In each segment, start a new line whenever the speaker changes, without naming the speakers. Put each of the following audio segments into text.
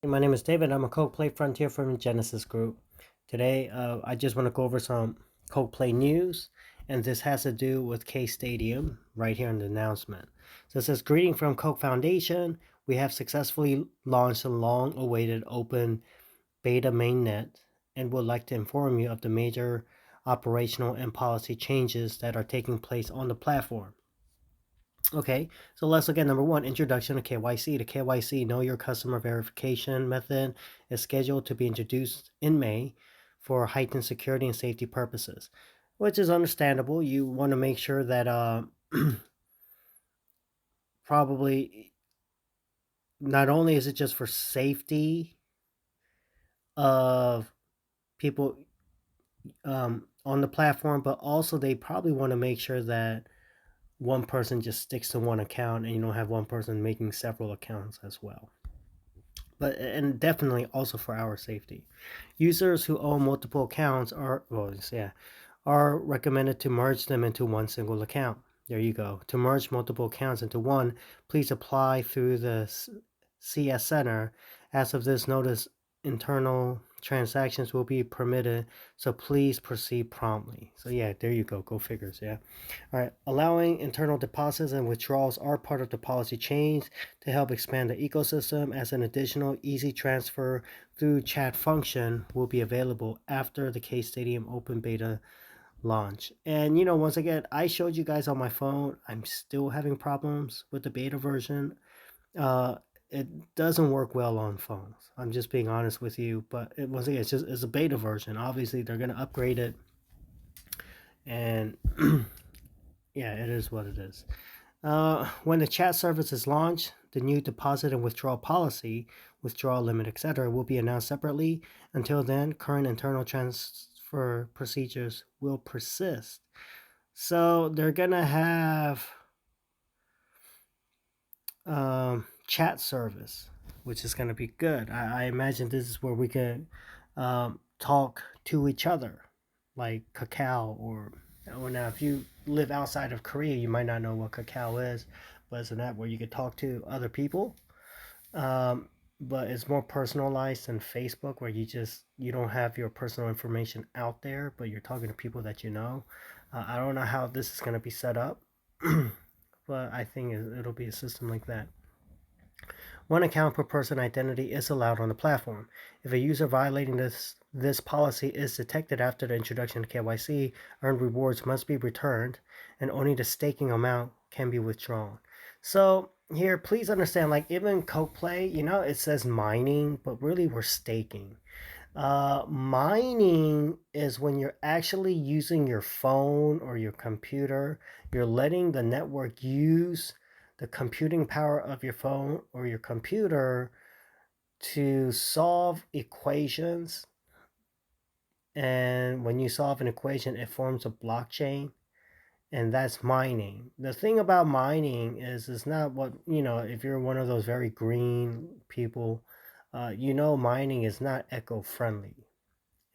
Hey, my name is David. I'm a KOK-PLAY Frontier from Genesis Group. Today, I just want to go over some KOK-PLAY news, and this has to do with K-Stadium right here in the announcement. So it says, greeting from KOK Foundation. We have successfully launched a long-awaited open beta mainnet and would like to inform you of the major operational and policy changes that are taking place on the platform. Okay, so let's look at number one, introduction to KYC. The KYC, Know Your Customer Verification method, is scheduled to be introduced in May for heightened security and safety purposes, which is understandable. You want to make sure that probably not only is it just for safety of people on the platform, but also they probably want to make sure that one person just sticks to one account and you don't have one person making several accounts as well. But and definitely also for our safety. Users who own multiple accounts are recommended to merge them into one single account. There you go. To merge multiple accounts into one, please apply through the CS Center. As of this notice, internal transactions will be permitted, so please proceed promptly. So yeah, there you go. Go figures, yeah. All right, allowing internal deposits and withdrawals are part of the policy change to help expand the ecosystem, as an additional easy transfer through chat function will be available after the K-Stadium open beta launch. And once again, I showed you guys on my phone. I'm still having problems with the beta version. Uh, it doesn't work well on phones. I'm just being honest with you. But once again, it's a beta version. Obviously, they're gonna upgrade it, and yeah, it is what it is. When the chat service is launched, the new deposit and withdrawal policy, withdrawal limit, etc., will be announced separately. Until then, current internal transfer procedures will persist. So they're gonna have chat service, which is gonna be good. I imagine this is where we can talk to each other, like Kakao or now if you live outside of Korea, you might not know what Kakao is, but it's an app where you can talk to other people. Um, but it's more personalized than Facebook, where you don't have your personal information out there, but you're talking to people that you know. I don't know how this is gonna be set up, but I think it'll be a system like that. One account per person identity is allowed on the platform. If a user violating this policy is detected after the introduction of KYC, earned rewards must be returned, and only the staking amount can be withdrawn. So here, please understand, like even KOK-PLAY, it says mining, but really we're staking. Mining is when you're actually using your phone or your computer. You're letting the network use the computing power of your phone or your computer to solve equations. And when you solve an equation, it forms a blockchain, and that's mining. The thing about mining is it's not what, if you're one of those very green people, mining is not eco-friendly.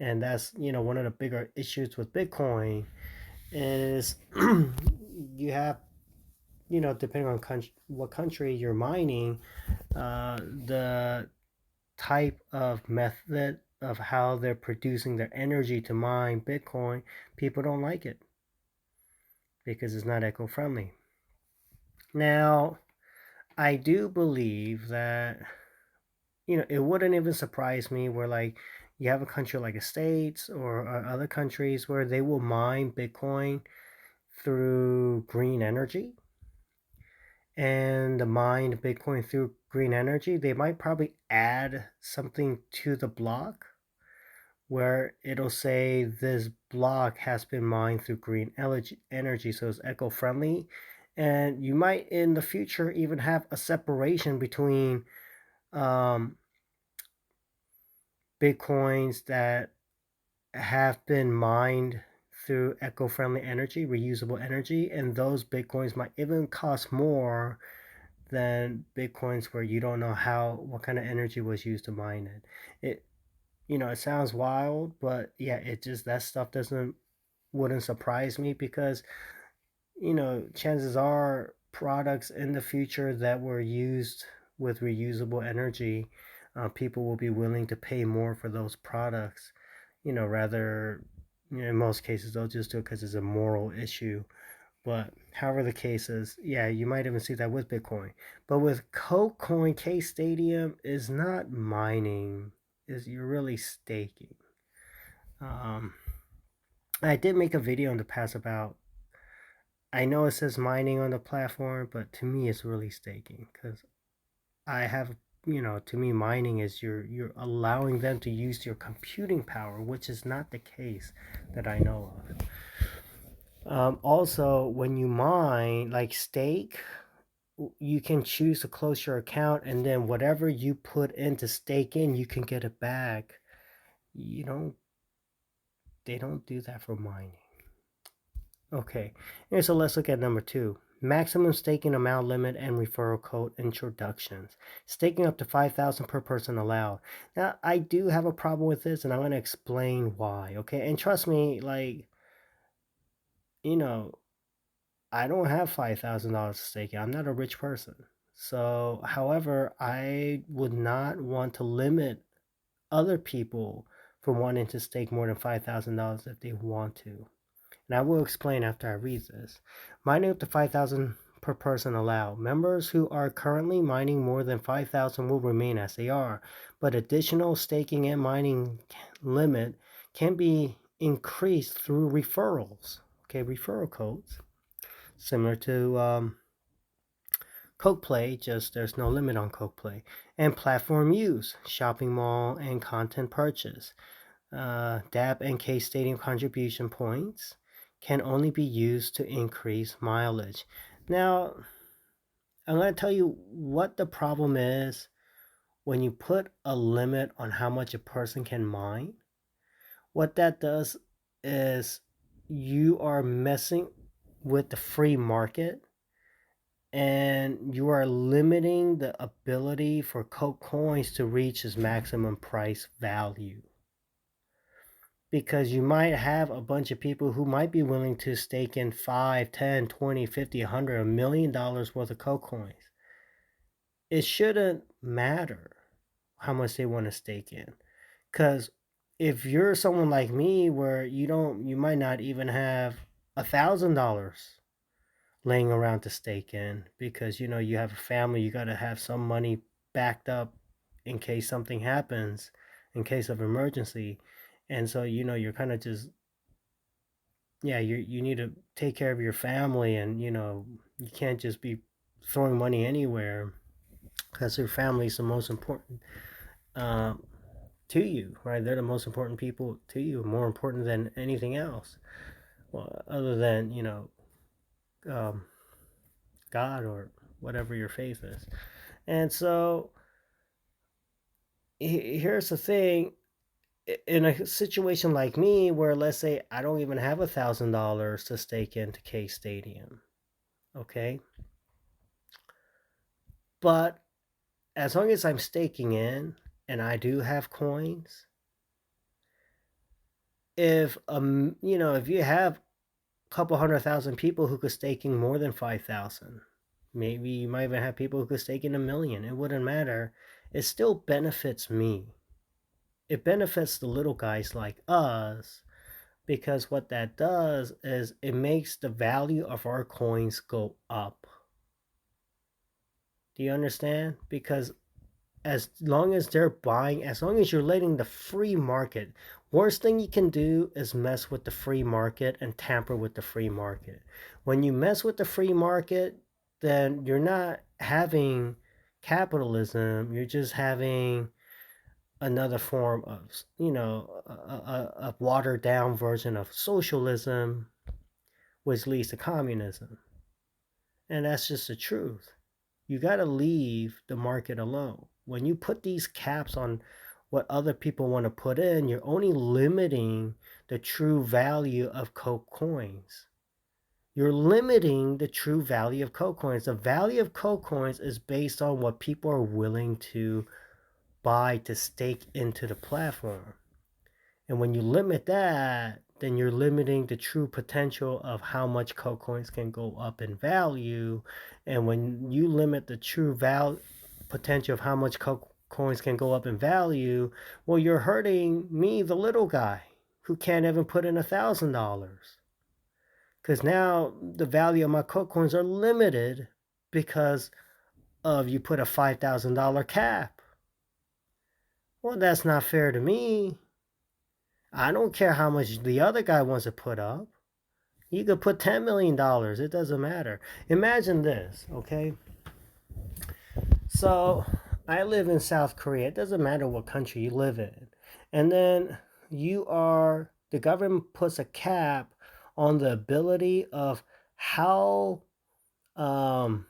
And that's, one of the bigger issues with Bitcoin is you have, depending on what country you're mining, the type of method of how they're producing their energy to mine Bitcoin, people don't like it because it's not eco-friendly. Now, I do believe that, it wouldn't even surprise me where, like, you have a country like the States or other countries where they will mine Bitcoin through green energy, and the mine Bitcoin through green energy, they might probably add something to the block where it'll say this block has been mined through green energy, so it's eco-friendly. And you might in the future even have a separation between um, Bitcoins that have been mined through eco-friendly energy, reusable energy, and those Bitcoins might even cost more than Bitcoins where you don't know what kind of energy was used to mine it. It sounds wild, but yeah, it just that stuff wouldn't surprise me because chances are products in the future that were used with reusable energy People will be willing to pay more for those products, rather, in most cases, they'll just do it because it's a moral issue. But however the case is, yeah, you might even see that with Bitcoin. But with KOK-Coin, K-Stadium is not mining, is you're really staking. Um, I did make a video in the past about, I know it says mining on the platform, but to me it's really staking because I have, to me mining is you're allowing them to use your computing power, which is not the case that I know of. Also, when you mine, like stake, you can choose to close your account, and then whatever you put into stake in, you can get it back. You don't, they don't do that for mining. Okay, and so let's look at number 2. Maximum staking amount limit and referral code introductions. Staking up to 5,000 per person allowed. Now, I do have a problem with this, and I'm going to explain why. Okay, and trust me, like, you know, I don't have $5,000 to stake. I'm not a rich person. So, however, I would not want to limit other people from wanting to stake more than $5,000 if they want to. And I will explain after I read this. Mining up to 5,000 per person allowed. Members who are currently mining more than 5,000 will remain as they are, but additional staking and mining limit can be increased through referrals. Okay, referral codes. Similar to KOK-PLAY, just there's no limit on KOK-PLAY. And platform use, shopping mall and content purchase. DAP and K-Stadium contribution points can only be used to increase mileage. Now, I'm going to tell you what the problem is when you put a limit on how much a person can mine. What that does is you are messing with the free market, and you are limiting the ability for KOK coins to reach its maximum price value. Because you might have a bunch of people who might be willing to stake in 5, 10, 20, 50, 100, $1 million worth of KOK coins. It shouldn't matter how much they want to stake in. Because if you're someone like me where you might not even have $1,000 laying around to stake in, because you have a family, you got to have some money backed up in case something happens, in case of emergency. And so you're kind of just, yeah, you need to take care of your family, and you can't just be throwing money anywhere, because your family is the most important to you, right? They're the most important people to you, more important than anything else, well, other than um, God or whatever your faith is. And so here's the thing. In a situation like me where, let's say, I don't even have $1,000 to stake into K-Stadium, okay? But as long as I'm staking in and I do have coins, if if you have a couple 100,000 people who could stake in more than 5,000, maybe you might even have people who could stake in 1,000,000. It wouldn't matter. It still benefits me. It benefits the little guys like us, because what that does is it makes the value of our coins go up. Do you understand? Because as long as they're buying, as long as you're letting the free market, worst thing you can do is mess with the free market and tamper with the free market. When you mess with the free market, then you're not having capitalism, you're just having another form of, a watered down version of socialism, which leads to communism. And that's just the truth. You got to leave the market alone. When you put these caps on what other people want to put in, you're only limiting the true value of KOK coins. You're limiting the true value of KOK coins. The value of KOK coins is based on what people are willing to buy to stake into the platform. And when you limit that, then you're limiting the true potential of how much KOK coins can go up in value. And when you limit the true potential of how much KOK coins can go up in value, well, you're hurting me, the little guy, who can't even put in $1,000. Because now the value of my Coke coins are limited because of you put a $5,000 cap. Well, that's not fair to me. I don't care how much the other guy wants to put up. You could put $10 million. It doesn't matter. Imagine this, okay? So I live in South Korea. It doesn't matter what country you live in. And then the government puts a cap on the ability of how um,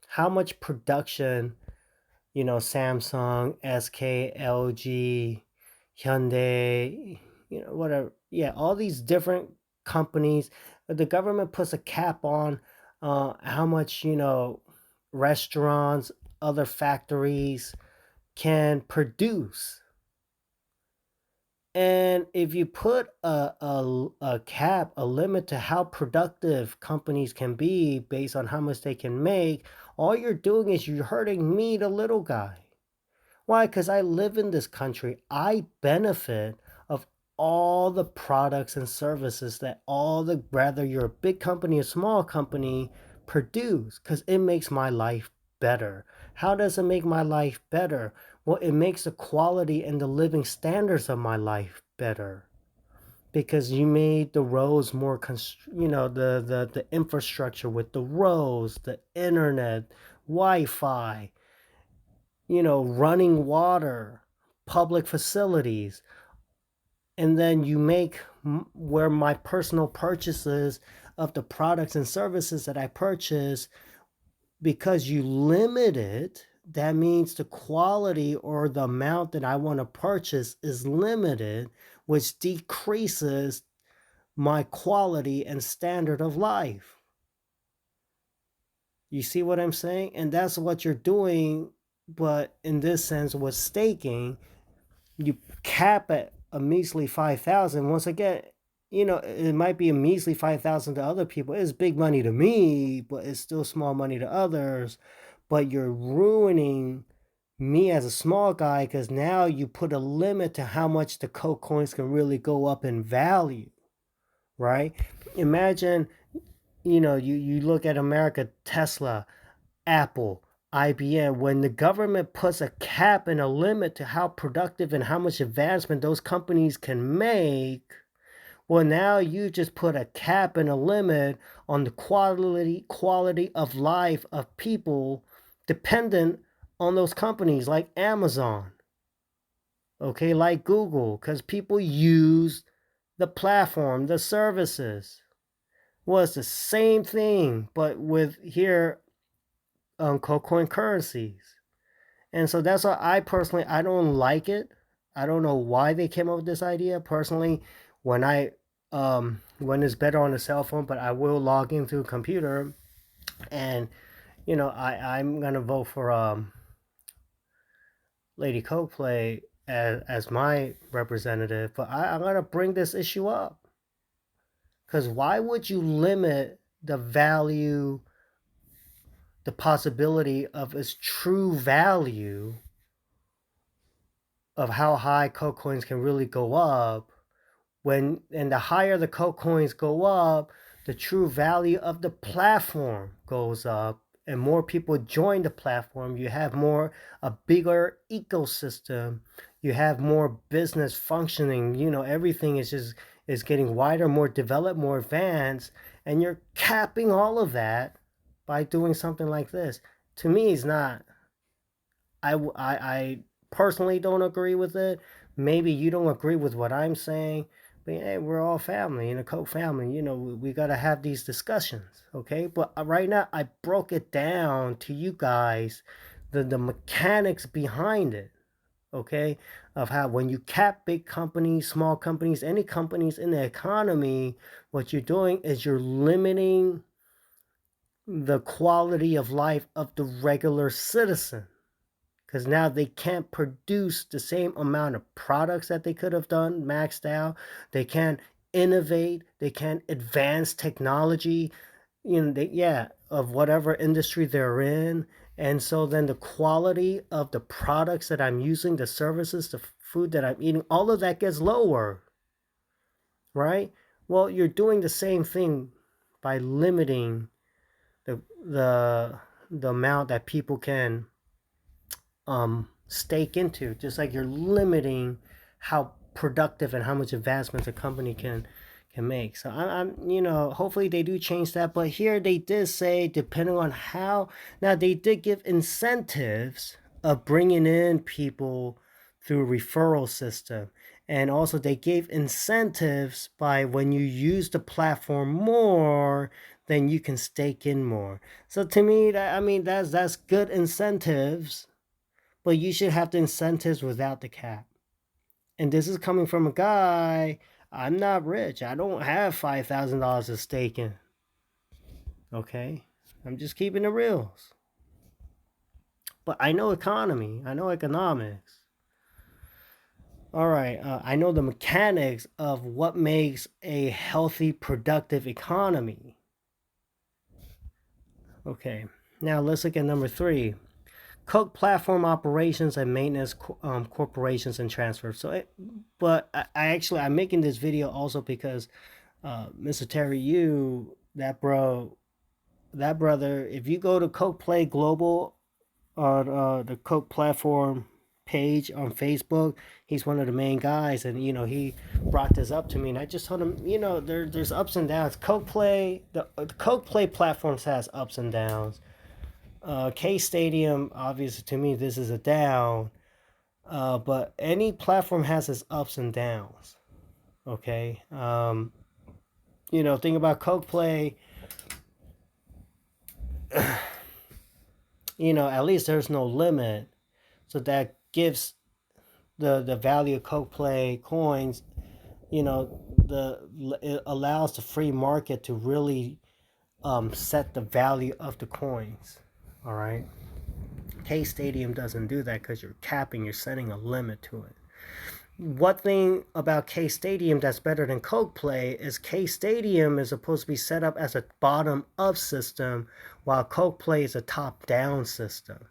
how much production, Samsung, SK, LG, Hyundai, whatever. Yeah, all these different companies. The government puts a cap on how much, restaurants, other factories can produce. And if you put a cap, a limit to how productive companies can be based on how much they can make, all you're doing is you're hurting me, the little guy. Why? Because I live in this country. I benefit of all the products and services that whether you're a big company or small company, produce, because it makes my life better. How does it make my life better? Well, it makes the quality and the living standards of my life better because you made the roads more, the infrastructure with the roads, the internet, Wi-Fi, running water, public facilities, and then you make where my personal purchases of the products and services that I purchase, because you limit it, that means the quality or the amount that I want to purchase is limited, which decreases my quality and standard of life. You see what I'm saying? And that's what you're doing, but in this sense, with staking, you cap at a measly 5,000. Once again, it might be a measly 5,000 to other people. It's big money to me, but it's still small money to others. But you're ruining me as a small guy because now you put a limit to how much the Coke coins can really go up in value, right? Imagine, you look at America, Tesla, Apple, IBM, when the government puts a cap and a limit to how productive and how much advancement those companies can make, well, now you just put a cap and a limit on the quality of life of people dependent on those companies like Amazon, okay, like Google, because people use the platform, the services. Well, it's the same thing, but with here Cocoin currencies. And so that's why I don't like it. I don't know why they came up with this idea. Personally, when it's better on a cell phone, but I will log in through a computer, and I'm gonna vote for Lady KOK-PLAY as my representative. But I'm gonna bring this issue up because why would you limit the value, the possibility of its true value of how high Coke coins can really go up, and the higher the Coke coins go up, the true value of the platform goes up, and more people join the platform. You have a bigger ecosystem. You have more business functioning. Everything is getting wider, more developed, more advanced, and you're capping all of that by doing something like this. To me, it's not. I personally don't agree with it. Maybe you don't agree with what I'm saying, but hey, we're all family in a Coke family. We got to have these discussions, okay? But right now, I broke it down to you guys, the mechanics behind it, okay? Of how when you cap big companies, small companies, any companies in the economy, what you're doing is you're limiting the quality of life of the regular citizen, because now they can't produce the same amount of products that they could have done maxed out. They can't innovate. They can't advance technology, of whatever industry they're in. And so then the quality of the products that I'm using, the services, the food that I'm eating, all of that gets lower, right? Well, you're doing the same thing by limiting the the the amount that people can stake into, just like you're limiting how productive and how much advancements a company can make. So I'm hopefully they do change that. But here they did say, depending on how, now they did give incentives of bringing in people through referral system. And also they gave incentives by when you use the platform more, then you can stake in more. So to me, that, I mean, that's good incentives, but you should have the incentives without the cap. And this is coming from a guy. I'm not rich. I don't have $5,000 of stake in. Okay, I'm just keeping it real. But I know economy. I know economics. All right. I know the mechanics of what makes a healthy, productive economy. Okay. Now let's look at number 3. KOK platform operations and maintenance corporations and transfers. But I actually I'm making this video also because Mr. Terry Yu, that brother, if you go to KOK-PLAY Global on the KOK platform page on Facebook, he's one of the main guys, and he brought this up to me, and I just told him, there's ups and downs. KOK-PLAY, the KOK-PLAY platforms has ups and downs. K-Stadium, obviously, to me, this is a down. But any platform has its ups and downs. Okay. Think about KOK-PLAY. At least there's no limit. So that gives the value of KOK-PLAY coins, it allows the free market to really set the value of the coins. All right. K-Stadium doesn't do that because you're capping, you're setting a limit to it. One thing about K-Stadium that's better than KOK-PLAY is K-Stadium is supposed to be set up as a bottom-up system, while KOK-PLAY is a top-down system.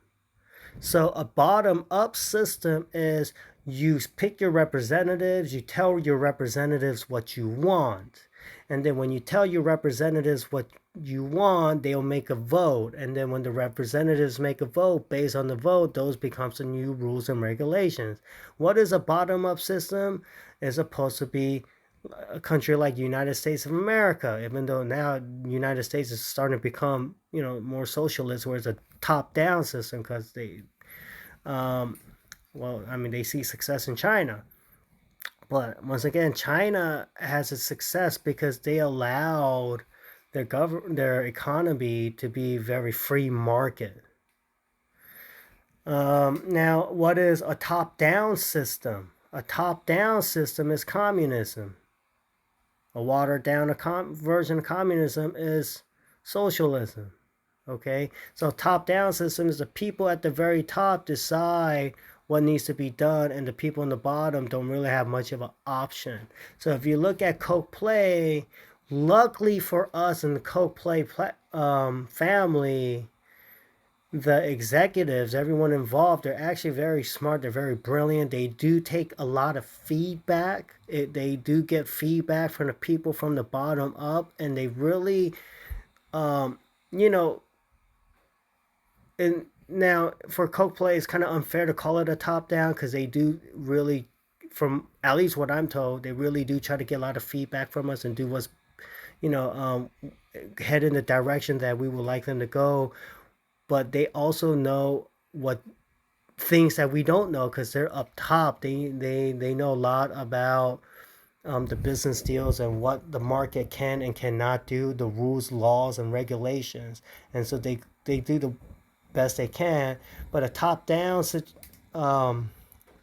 So a bottom-up system is you pick your representatives, you tell your representatives what you want. And then when you tell your representatives what you want, they'll make a vote. And then when the representatives make a vote, based on the vote, those becomes the new rules and regulations. What is a bottom-up system? It's supposed to be a country like the United States of America, even though now the United States is starting to become, more socialist, where it's a top-down system because they, they see success in China. But once again, China has a success because they allowed their economy to be very free market. Now, what is a top-down system? A top-down system is communism. A watered-down version of communism is socialism. Okay, so top-down system is the people at the very top decide what needs to be done, and the people on the bottom don't really have much of an option. So if you look at KOK-PLAY, luckily for us in the KOK-PLAY family, the executives, everyone involved, they're actually very smart. They're very brilliant. They do take a lot of feedback. They do get feedback from the people from the bottom up, and they really, you know, and now for KOK-PLAY, it's kind of unfair to call it a top down because they do really, from at least what I'm told, they really do try to get a lot of feedback from us and do what's, you know, head in the direction that we would like them to go. But they also know what things that we don't know because they're up top. They know a lot about the business deals and what the market can and cannot do, the rules, laws, and regulations. And so they do the best they can. But a top-down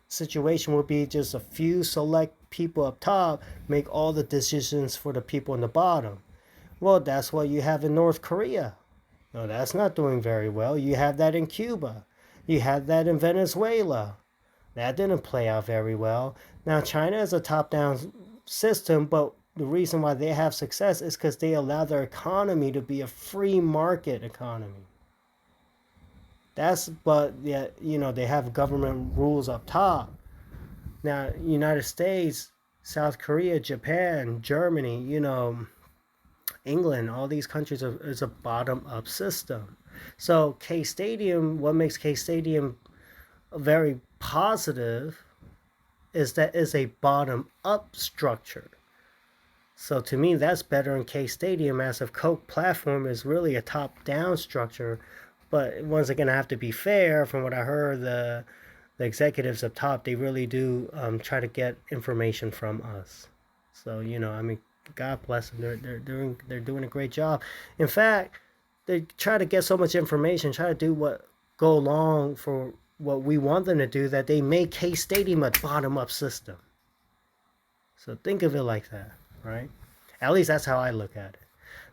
situation would be just a few select people up top make all the decisions for the people in the bottom. Well, that's what you have in North Korea. No, that's not doing very well. You have that in Cuba. You have that in Venezuela. That didn't play out very well. Now, China is a top-down system, but the reason why they have success is because they allow their economy to be a free market economy. But yeah, they have government rules up top. Now, United States, South Korea, Japan, Germany, England, all these countries is a bottom up system. So K Stadium, what makes K Stadium very positive is that it's a bottom up structure. So to me, that's better in K Stadium, as if Coke platform is really a top down structure. But once again, I have to be fair. From what I heard, the executives up top, they really do try to get information from us. So I mean, God bless them. They're doing a great job. In fact, they try to get so much information, try to do what go along for what we want them to do, that they make K Stadium a bottom up system. So think of it like that, right? At least that's how I look at it.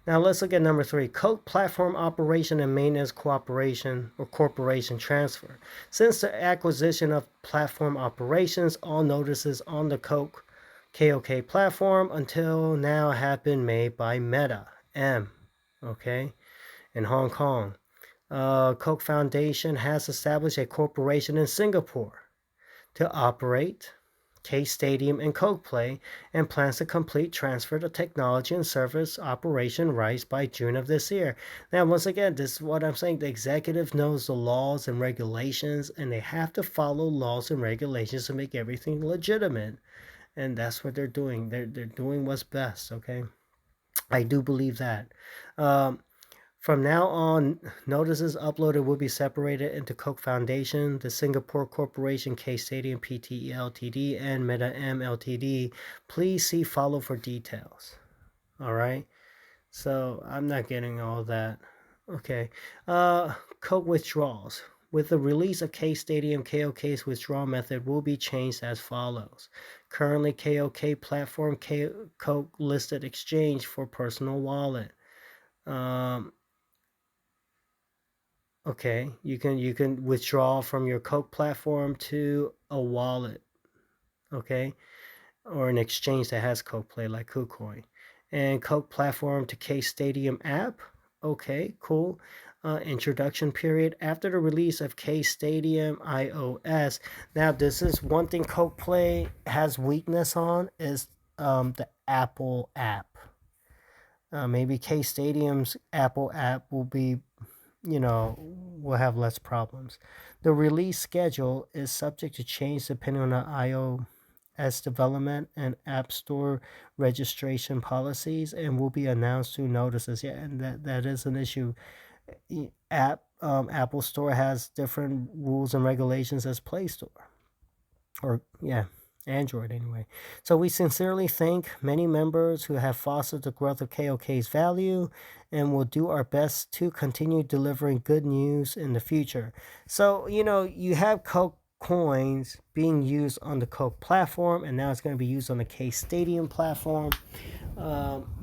Now let's look at number 3, Coke platform operation and maintenance cooperation or corporation transfer. Since the acquisition of platform operations, all notices on the Coke KOK platform until now have been made by Meta M, okay, in Hong Kong. Coke Foundation has established a corporation in Singapore to operate K-Stadium and KOK-PLAY, and plans to complete transfer to technology and service operation rights by June of this year. Now, once again, this is what I'm saying. The executive knows the laws and regulations, and they have to follow laws and regulations to make everything legitimate. And that's what they're doing. They're doing what's best, okay? I do believe that. Um, from now on, notices uploaded will be separated into Coke Foundation, the Singapore Corporation, K-Stadium Pte Ltd, and Meta M Ltd. Please see follow for details. All right. So I'm not getting all that. Okay. Coke withdrawals. With the release of K-Stadium, KOK's withdrawal method will be changed as follows. Currently, KOK platform Coke listed exchange for personal wallet. Um, Okay, you can withdraw from your Coke platform to a wallet, okay, or an exchange that has Coke Play like KuCoin, and Coke platform to K Stadium app. Okay, cool. Introduction period after the release of K Stadium iOS. Now, this is one thing Coke Play has weakness on is the Apple app. Maybe K Stadium's Apple app will be will have less problems. The release schedule is subject to change depending on the iOS development and App Store registration policies, and will be announced through notices. Yeah, and that is an issue. Apple Store has different rules and regulations as Play Store, or yeah, Android anyway. So we sincerely thank many members who have fostered the growth of KOK's value, and will do our best to continue delivering good news in the future. So, you have Coke coins being used on the Coke platform, and now it's going to be used on the K Stadium platform. Um,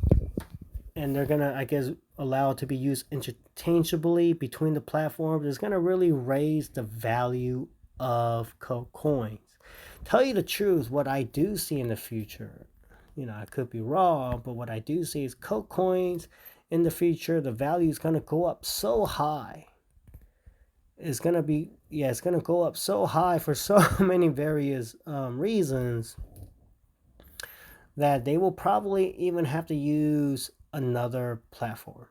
and they're going to, I guess, allow it to be used interchangeably between the platforms. It's going to really raise the value of Coke coins. Tell you the truth, what I do see in the future, I could be wrong, but what I do see is Coke coins in the future, the value is going to go up so high. It's going to be, yeah, it's going to go up so high for so many various reasons, that they will probably even have to use another platform.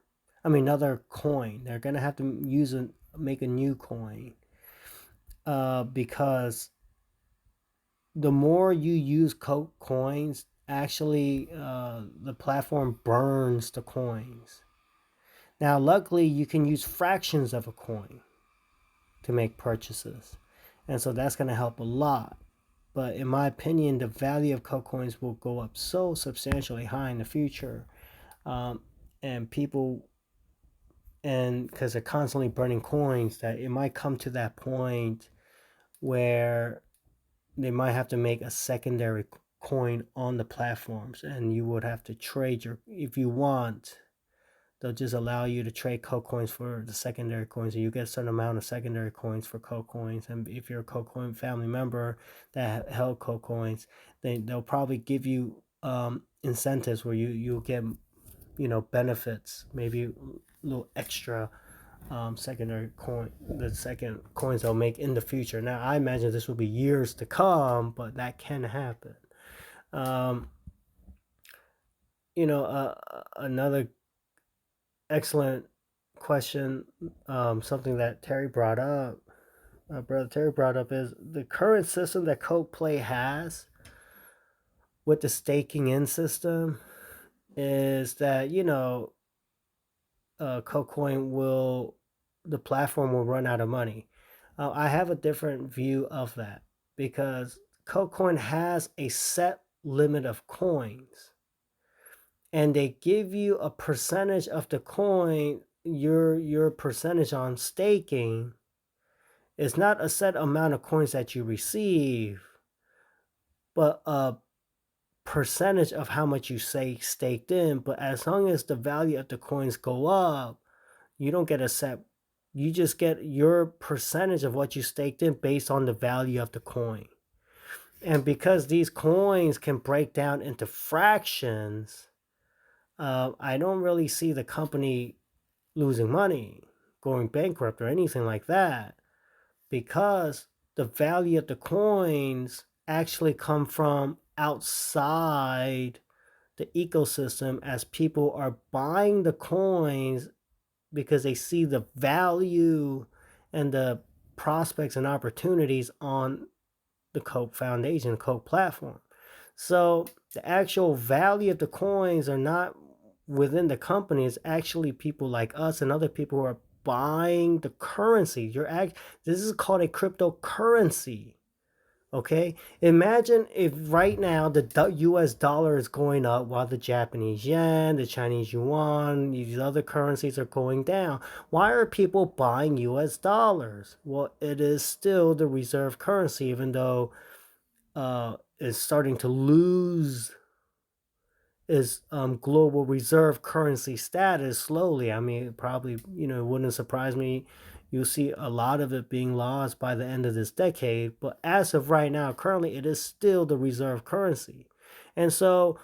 I mean, another coin. They're going to have to make a new coin, because the more you use Coke coins, actually, the platform burns the coins. Now, luckily, you can use fractions of a coin to make purchases, and so that's going to help a lot. But in my opinion, the value of Coke coins will go up so substantially high in the future, and people, and because they're constantly burning coins, that it might come to that point where they might have to make a secondary coin on the platforms, and you would have to trade your, if you want, they'll just allow you to trade Coke coins for the secondary coins, and you get a certain amount of secondary coins for Coke coins. And if you're a Coke coin family member that held Coke coins, they'll probably give you incentives where you'll get benefits, maybe a little extra secondary coin, the second coins they'll make in the future. Now, I imagine this will be years to come, but that can happen. Um, Another excellent question, something that Terry brought up, brother Terry brought up, is the current system that KOK-PLAY has with the staking in system is that KuCoin will the platform will run out of money. I have a different view of that because KuCoin has a set limit of coins, and they give you a percentage of the coin. Your percentage on staking is not a set amount of coins that you receive, but a percentage of how much you say staked in. But as long as the value of the coins go up, you don't get a set. You just get your percentage of what you staked in based on the value of the coin. And because these coins can break down into fractions, I don't really see the company losing money, going bankrupt, or anything like that, because the value of the coins actually come from outside the ecosystem as people are buying the coins because they see the value and the prospects and opportunities on the Coke Foundation, Coke platform. So the actual value of the coins are not within the company. It's actually people like us and other people who are buying the currency. This is called a cryptocurrency. Okay, imagine if right now the U.S. dollar is going up while the Japanese yen, the Chinese yuan, these other currencies are going down. Why are people buying U.S. dollars? Well, it is still the reserve currency, even though it's starting to lose its global reserve currency status slowly. I mean, probably, it wouldn't surprise me. You'll see a lot of it being lost by the end of this decade. But as of right now, currently, it is still the reserve currency. And so,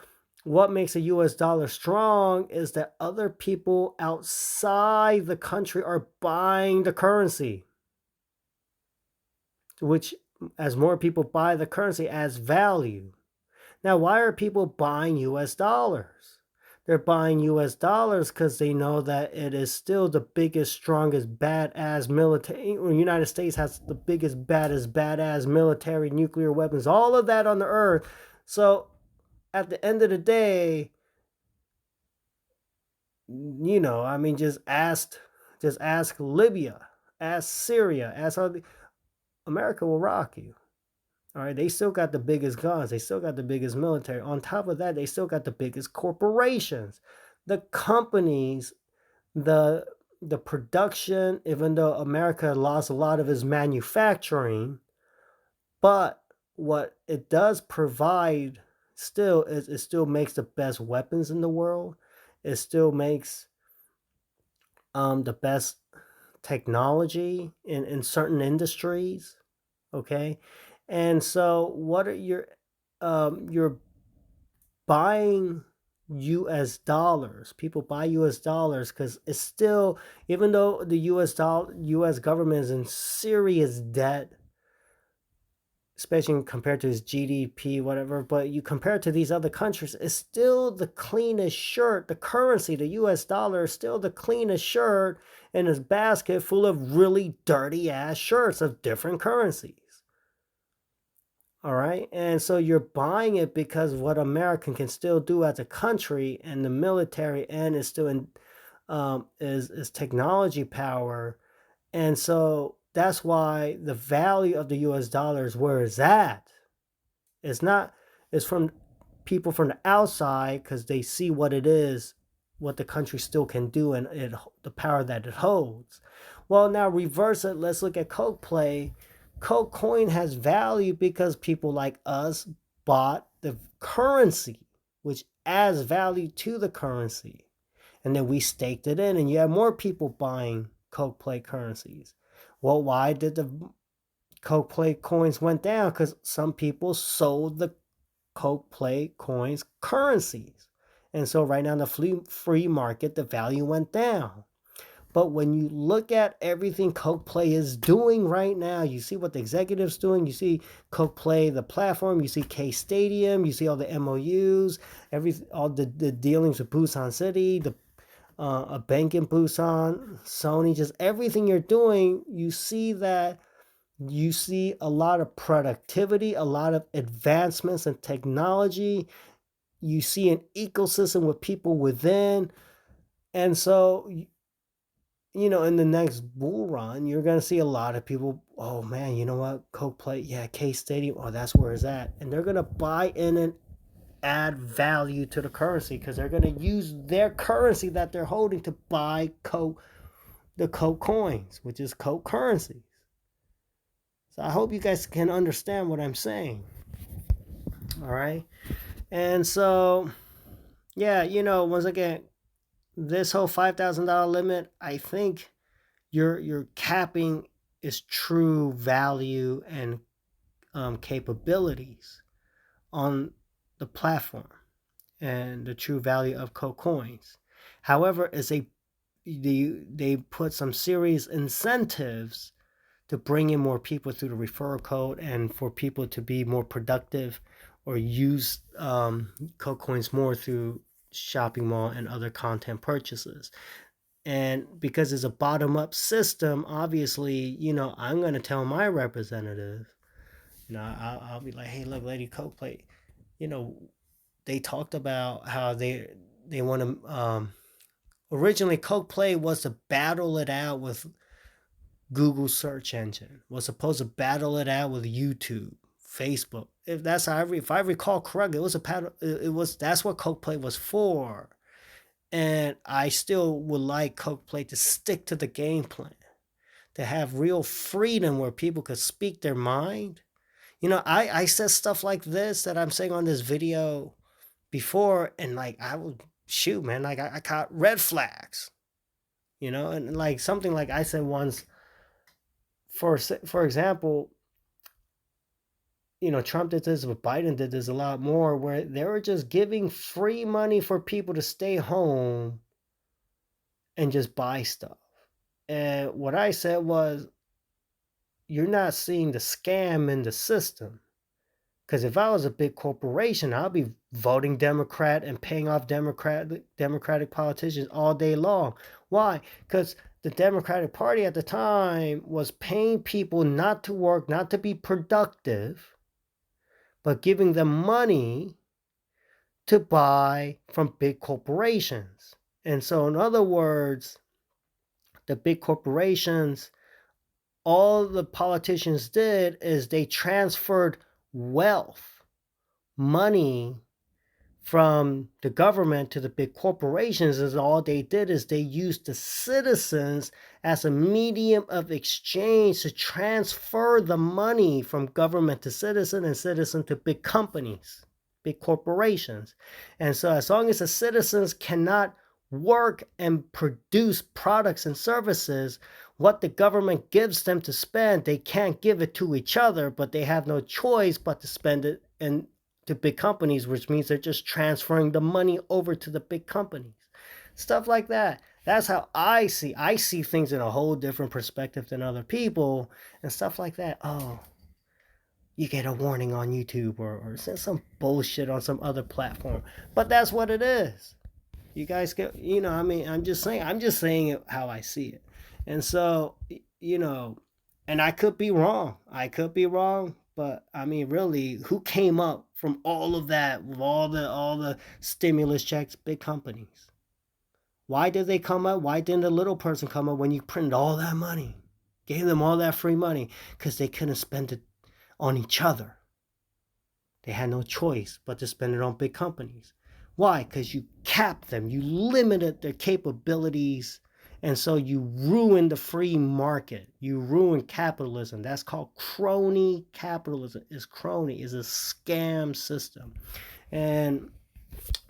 what makes a US dollar strong is that other people outside the country are buying the currency, which, as more people buy the currency, adds value. Now, why are people buying US dollars? They're buying US dollars because they know that it is still the biggest, strongest, badass military. The United States has the biggest, baddest, badass military, nuclear weapons, all of that on the earth. So at the end of the day, I mean, just ask Libya, ask Syria, ask all America will rock you. All right, they still got the biggest guns. They still got the biggest military. On top of that, they still got the biggest corporations, the companies, the the production. Even though America lost a lot of its manufacturing, but what it does provide still is it still makes the best weapons in the world. It still makes the best technology in certain industries. Okay, and so what are you're buying US dollars. People buy US dollars because it's still, even though the US government is in serious debt, especially compared to its GDP, whatever, but you compare it to these other countries, it's still the cleanest shirt. The currency, the US dollar, is still the cleanest shirt in this basket full of really dirty ass shirts of different currencies. All right. And so you're buying it because what American can still do as a country, and the military and is still in is technology power. And so that's why the value of the US dollar is where it's at. It's not, it's from people from the outside because they see what it is, what the country still can do, and the power that it holds. Well, now reverse it. Let's look at KOK-PLAY. KuCoin has value because people like us bought the currency, which adds value to the currency. And then we staked it in, and you have more people buying KOK-PLAY currencies. Well, why did the KOK-PLAY coins went down? Because some people sold the KOK-PLAY coins currencies. And so right now in the free market, the value went down. But when you look at everything KOK-PLAY is doing right now, you see what the executive's doing. You see KOK-PLAY, the platform. You see K-Stadium. You see all the MOUs, all the dealings with Busan City, a bank in Busan, Sony, just everything you're doing. You see a lot of productivity, a lot of advancements in technology. You see an ecosystem with people within. And so, in the next bull run, you're going to see a lot of people, oh man, you know what? KOK-PLAY, yeah, K-Stadium, oh, that's where it's at. And they're going to buy in and add value to the currency because they're going to use their currency that they're holding to buy the KOK coins, which is KOK currency. So I hope you guys can understand what I'm saying. All right. And so, yeah, once again, this whole $5,000 limit, I think your capping is true value and capabilities on the platform and the true value of KOK coins. However, they put some serious incentives to bring in more people through the referral code and for people to be more productive or use KOK coins more through shopping mall and other content purchases. And because it's a bottom-up system, obviously, I'm going to tell my representative, I'll be like, hey, look, Lady KOK-PLAY, they talked about how they want to, originally KOK-PLAY was to battle it out with Google search engine, was supposed to battle it out with YouTube, Facebook. If I recall correctly, it was a battle. That's what KOK-PLAY was for. And I still would like KOK-PLAY to stick to the game plan, to have real freedom where people could speak their mind. I said stuff like this that I'm saying on this video before, and like I would shoot, man, like I caught red flags, and like something like I said once, for example, Trump did this, but Biden did this a lot more, where they were just giving free money for people to stay home and just buy stuff. And what I said was, you're not seeing the scam in the system. Because if I was a big corporation, I'd be voting Democrat and paying off Democratic politicians all day long. Why? Because the Democratic Party at the time was paying people not to work, not to be productive, but giving them money to buy from big corporations. And so, in other words, the big corporations, all the politicians did is they transferred wealth, money from the government to the big corporations. Is all they did is they used the citizens as a medium of exchange to transfer the money from government to citizen and citizen to big companies, big corporations. And so as long as the citizens cannot work and produce products and services, what the government gives them to spend, they can't give it to each other, but they have no choice but to spend it to big companies, which means they're just transferring the money over to the big companies. Stuff like that. That's how I see things in a whole different perspective than other people and stuff like that. Oh, you get a warning on YouTube or some bullshit on some other platform. But that's what it is. You guys get, I'm just saying it how I see it. And so, and I could be wrong. But I mean, really, who came up from all of that with all the stimulus checks? Big companies. Why did they come up? Why didn't the little person come up when you printed all that money? Gave them all that free money because they couldn't spend it on each other. They had no choice but to spend it on big companies. Why? Because you capped them. You limited their capabilities. And so you ruin the free market. You ruin capitalism. That's called crony capitalism. It's crony. It's a scam system. And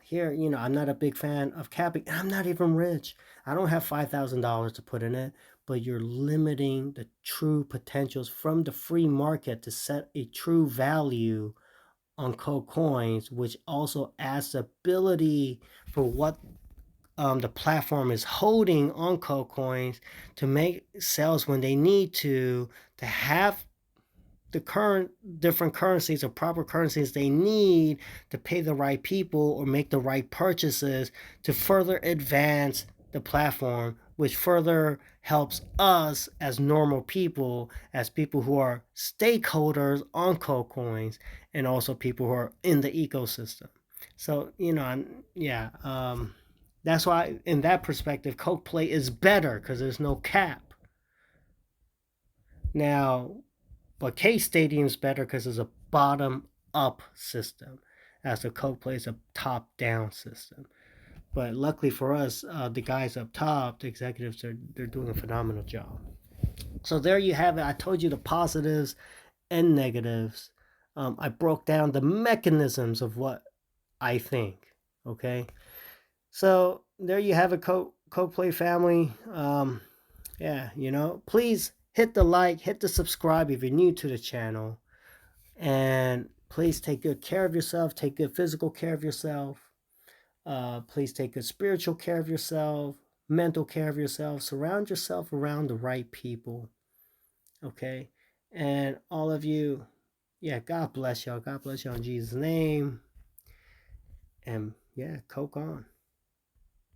here, I'm not a big fan of capping. I'm not even rich. I don't have $5,000 to put in it. But you're limiting the true potentials from the free market to set a true value on KOK coins, which also adds the ability for what the platform is holding on Coke coins to make sales when they need to have the current different currencies or proper currencies they need to pay the right people or make the right purchases to further advance the platform, which further helps us as normal people, as people who are stakeholders on Coke coins, and also people who are in the ecosystem. So, yeah, that's why in that perspective, Coke Play is better because there's no cap. Now, but K-Stadium's better because it's a bottom-up system, as the KOK-PLAY is a top-down system. But luckily for us, the guys up top, the executives, they're doing a phenomenal job. So there you have it. I told you the positives and negatives. I broke down the mechanisms of what I think. Okay, so there you have it, KOK-PLAY family. Yeah, please hit the like, hit the subscribe if you're new to the channel. And please take good care of yourself. Take good physical care of yourself. Please take good spiritual care of yourself, mental care of yourself. Surround yourself around the right people. Okay? And all of you, yeah, God bless y'all. God bless y'all in Jesus' name. And yeah, Coke on.